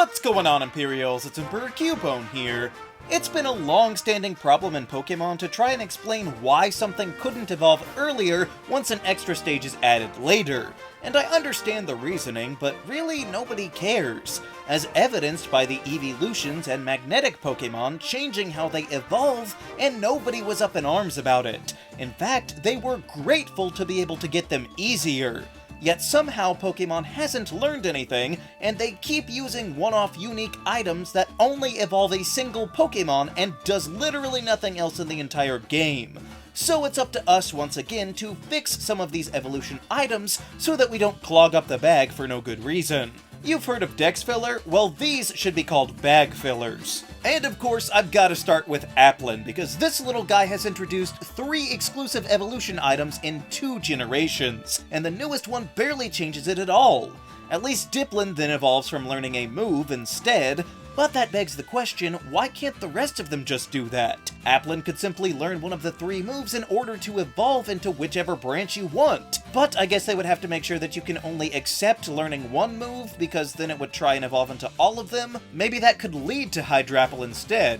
What's going on, Imperials? It's Emperor Cubone here. It's been a long-standing problem in Pokémon to try and explain why something couldn't evolve earlier once an extra stage is added later. And I understand the reasoning, but really nobody cares, as evidenced by the evolutions and magnetic Pokémon changing how they evolve, and nobody was up in arms about it. In fact, they were grateful to be able to get them easier. Yet somehow Pokémon hasn't learned anything, and they keep using one-off unique items that only evolve a single Pokémon and does literally nothing else in the entire game. So it's up to us once again to fix some of these evolution items so that we don't clog up the bag for no good reason. You've heard of Dex Filler? Well, these should be called Bag Fillers. And of course, I've got to start with Applin, because this little guy has introduced 3 exclusive evolution items in 2 generations, and the newest one barely changes it at all. At least Dipplin then evolves from learning a move instead, but that begs the question, why can't the rest of them just do that? Applin could simply learn one of the 3 moves in order to evolve into whichever branch you want. But I guess they would have to make sure that you can only accept learning one move, because then it would try and evolve into all of them. Maybe that could lead to Hydrapple instead.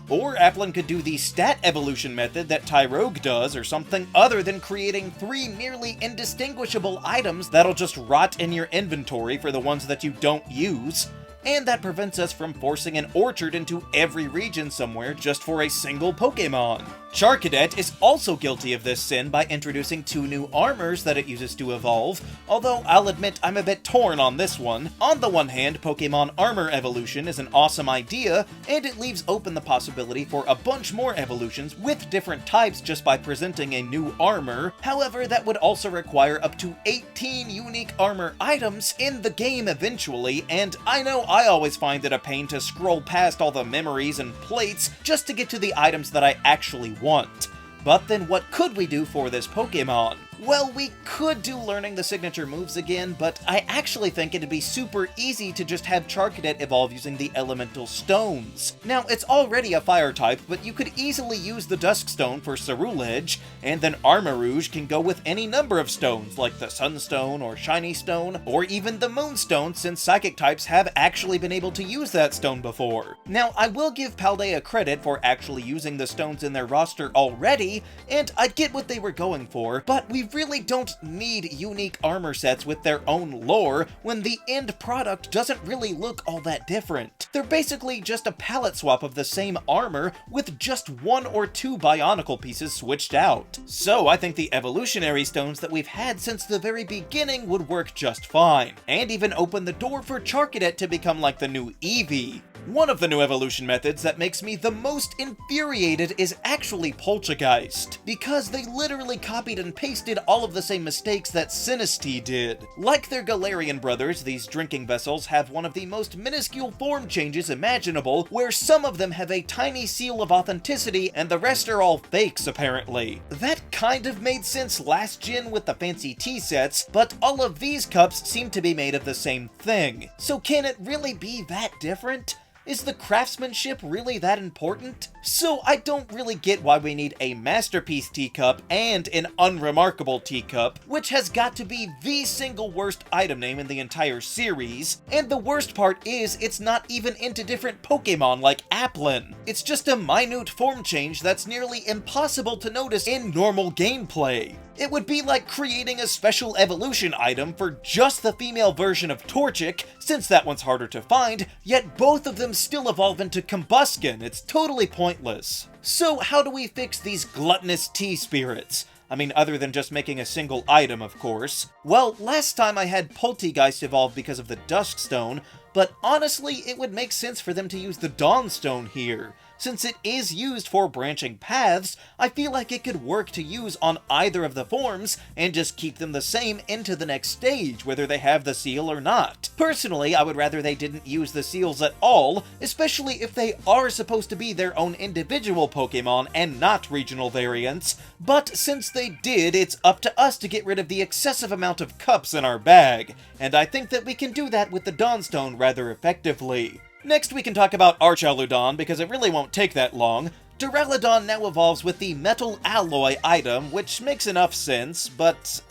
Or Applin could do the stat evolution method that Tyrogue does, or something other than creating 3 nearly indistinguishable items that'll just rot in your inventory for the ones that you don't use. And that prevents us from forcing an orchard into every region somewhere just for a single Pokémon. Charcadet is also guilty of this sin by introducing 2 new armors that it uses to evolve, although I'll admit I'm a bit torn on this one. On the one hand, Pokémon Armor Evolution is an awesome idea, and it leaves open the possibility for a bunch more evolutions with different types just by presenting a new armor. However, that would also require up to 18 unique armor items in the game eventually, and I know I always find it a pain to scroll past all the memories and plates just to get to the items that I actually want. But then what could we do for this Pokémon? Well, we could do learning the signature moves again, but I actually think it'd be super easy to just have Charcadet evolve using the elemental stones. Now, it's already a fire type, but you could easily use the Dusk Stone for Ceruledge, and then Armarouge can go with any number of stones, like the Sunstone or Shiny Stone, or even the Moonstone, since Psychic types have actually been able to use that stone before. Now, I will give Paldea credit for actually using the stones in their roster already, and I get what they were going for, but we really don't need unique armor sets with their own lore when the end product doesn't really look all that different. They're basically just a palette swap of the same armor with just 1 or 2 Bionicle pieces switched out. So I think the evolutionary stones that we've had since the very beginning would work just fine, and even open the door for Charcadet to become like the new Eevee. One of the new evolution methods that makes me the most infuriated is actually Poltergeist, because they literally copied and pasted all of the same mistakes that Sinistcha did. Like their Galarian brothers, these drinking vessels have one of the most minuscule form changes imaginable, where some of them have a tiny seal of authenticity and the rest are all fakes apparently. That kind of made sense last gen with the fancy tea sets, but all of these cups seem to be made of the same thing. So can it really be that different? Is the craftsmanship really that important? So I don't really get why we need a masterpiece teacup and an unremarkable teacup, which has got to be the single worst item name in the entire series. And the worst part is, it's not even into different Pokémon like Applin. It's just a minute form change that's nearly impossible to notice in normal gameplay. It would be like creating a special evolution item for just the female version of Torchic, since that one's harder to find, yet both of them still evolve into Combusken. It's totally pointless. So how do we fix these gluttonous tea spirits? I mean, other than just making a single item, of course. Well, last time I had Poltergeist evolve because of the Dusk Stone, but honestly, it would make sense for them to use the Dawnstone here. Since it is used for branching paths, I feel like it could work to use on either of the forms and just keep them the same into the next stage, whether they have the seal or not. Personally, I would rather they didn't use the seals at all, especially if they are supposed to be their own individual Pokémon and not regional variants, but since they did, it's up to us to get rid of the excessive amount of cups in our bag, and I think that we can do that with the Dawnstone rather effectively. Next we can talk about Archaludon, because it really won't take that long. Duraludon now evolves with the Metal Alloy item, which makes enough sense, but,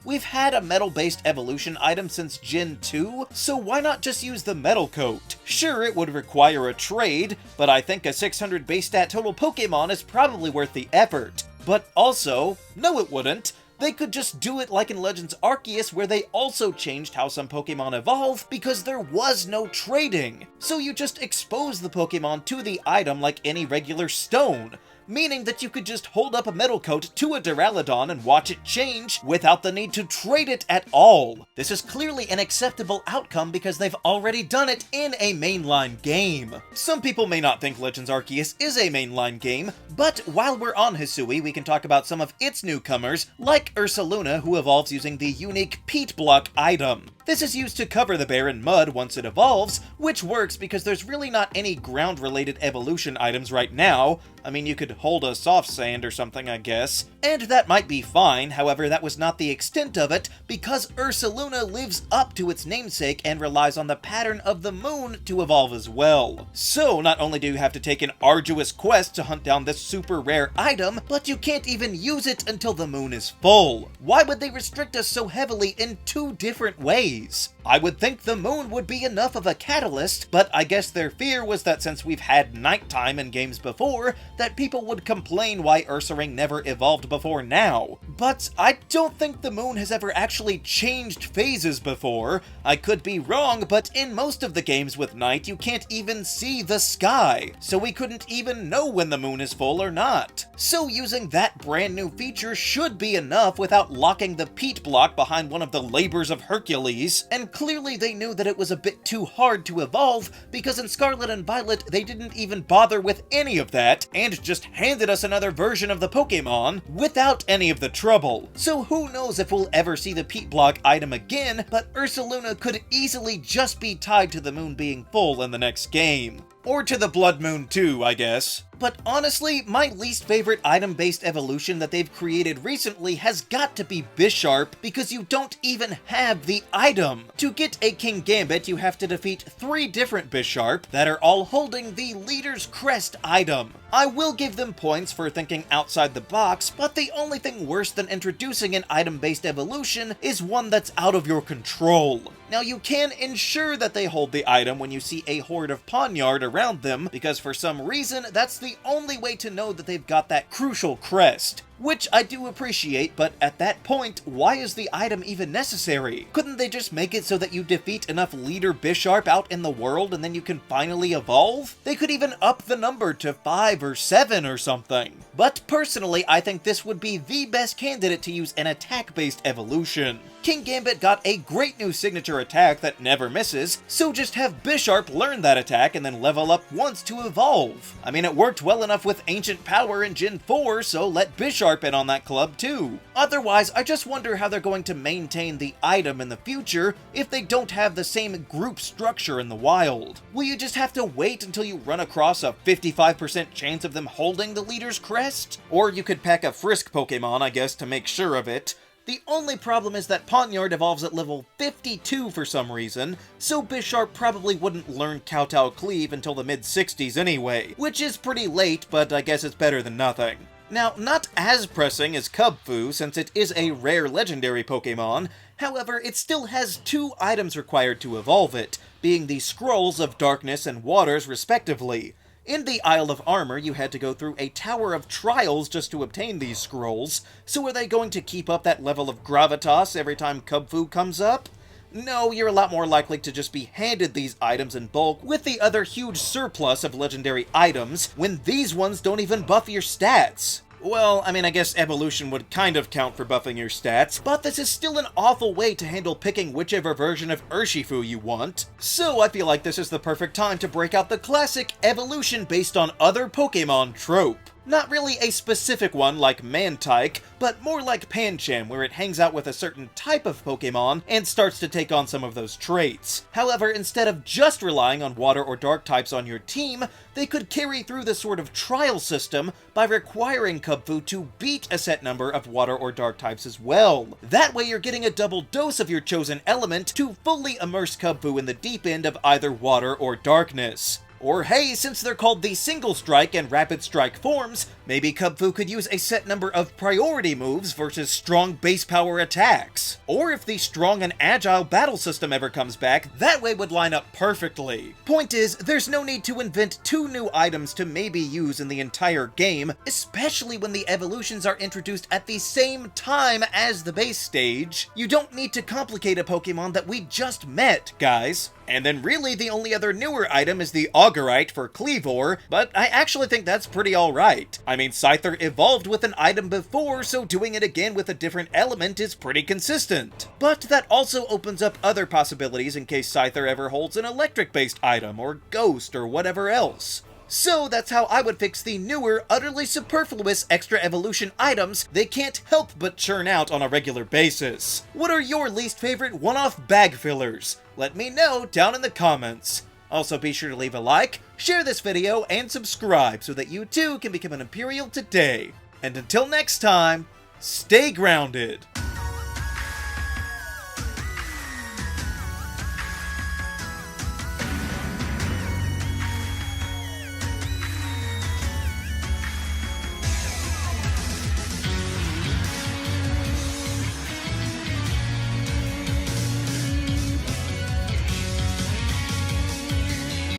We've had a metal-based evolution item since Gen 2, so why not just use the metal coat? Sure, it would require a trade, but I think a 600 base stat total Pokémon is probably worth the effort. But also, no it wouldn't. They could just do it like in Legends Arceus, where they also changed how some Pokémon evolve because there was no trading. So you just expose the Pokémon to the item like any regular stone, meaning that you could just hold up a metal coat to a Duraludon and watch it change without the need to trade it at all. This is clearly an acceptable outcome because they've already done it in a mainline game. Some people may not think Legends Arceus is a mainline game, but while we're on Hisui, we can talk about some of its newcomers, like Ursaluna, who evolves using the unique Peat Block item. This is used to cover the bear in mud once it evolves, which works because there's really not any ground-related evolution items right now. I mean, you could hold a soft sand or something, I guess. And that might be fine, however, that was not the extent of it, because Ursaluna lives up to its namesake and relies on the pattern of the moon to evolve as well. So, not only do you have to take an arduous quest to hunt down this super rare item, but you can't even use it until the moon is full. Why would they restrict us so heavily in two different ways? I would think the moon would be enough of a catalyst, but I guess their fear was that since we've had nighttime in games before, that people would complain why Ursaring never evolved before now. But I don't think the moon has ever actually changed phases before. I could be wrong, but in most of the games with night, you can't even see the sky, so we couldn't even know when the moon is full or not. So using that brand new feature should be enough without locking the Peat Block behind one of the labors of Hercules, and clearly they knew that it was a bit too hard to evolve, because in Scarlet and Violet they didn't even bother with any of that, and just handed us another version of the Pokémon without any of the trouble. So who knows if we'll ever see the Peat Block item again, but Ursaluna could easily just be tied to the moon being full in the next game. Or to the Blood Moon too, I guess. But honestly, my least favorite item-based evolution that they've created recently has got to be Bisharp, because you don't even have the item. To get a Kingambit, you have to defeat 3 different Bisharp that are all holding the Leader's Crest item. I will give them points for thinking outside the box, but the only thing worse than introducing an item-based evolution is one that's out of your control. Now, you can ensure that they hold the item when you see a horde of Pawniard around them, because for some reason, that's the only way to know that they've got that crucial crest. Which I do appreciate, but at that point, why is the item even necessary? Couldn't they just make it so that you defeat enough Leader Bisharp out in the world and then you can finally evolve? They could even up the number to 5 or 7 or something. But personally, I think this would be the best candidate to use an attack-based evolution. Kingambit got a great new signature attack that never misses, so just have Bisharp learn that attack and then level up once to evolve. I mean, it worked well enough with Ancient Power in Gen 4, so let Bisharp in on that club too. Otherwise, I just wonder how they're going to maintain the item in the future if they don't have the same group structure in the wild. Will you just have to wait until you run across a 55% chance of them holding the Leader's Crest? Or you could pack a Frisk Pokemon, I guess, to make sure of it. The only problem is that Pawniard evolves at level 52 for some reason, so Bisharp probably wouldn't learn Kowtow Cleave until the mid-60s anyway, which is pretty late, but I guess it's better than nothing. Now, not as pressing as Kubfu, since it is a rare legendary Pokemon, however, it still has 2 items required to evolve it, being the Scrolls of Darkness and Waters respectively. In the Isle of Armor, you had to go through a Tower of Trials just to obtain these scrolls, so are they going to keep up that level of gravitas every time Kubfu comes up? No, you're a lot more likely to just be handed these items in bulk with the other huge surplus of legendary items, when these ones don't even buff your stats. Well, I mean, I guess evolution would kind of count for buffing your stats, but this is still an awful way to handle picking whichever version of Urshifu you want. So I feel like this is the perfect time to break out the classic evolution based on other Pokemon trope. Not really a specific one like Mantike, but more like Pancham, where it hangs out with a certain type of Pokemon and starts to take on some of those traits. However, instead of just relying on water or dark types on your team, they could carry through the sort of trial system by requiring Kubfu to beat a set number of water or dark types as well. That way you're getting a double dose of your chosen element to fully immerse Kubfu in the deep end of either water or darkness. Or hey, since they're called the Single Strike and Rapid Strike forms, maybe Kubfu could use a set number of priority moves versus strong base power attacks. Or if the strong and agile battle system ever comes back, that way would line up perfectly. Point is, there's no need to invent 2 new items to maybe use in the entire game, especially when the evolutions are introduced at the same time as the base stage. You don't need to complicate a Pokemon that we just met, guys. And then really the only other newer item is the Augurite for Cleavor, but I actually think that's pretty alright. I mean, Scyther evolved with an item before, so doing it again with a different element is pretty consistent. But that also opens up other possibilities in case Scyther ever holds an electric-based item, or ghost, or whatever else. So that's how I would fix the newer, utterly superfluous extra evolution items they can't help but churn out on a regular basis. What are your least favorite one-off bag fillers? Let me know down in the comments. Also be sure to leave a like, share this video, and subscribe so that you too can become an Imperial today. And until next time, stay grounded!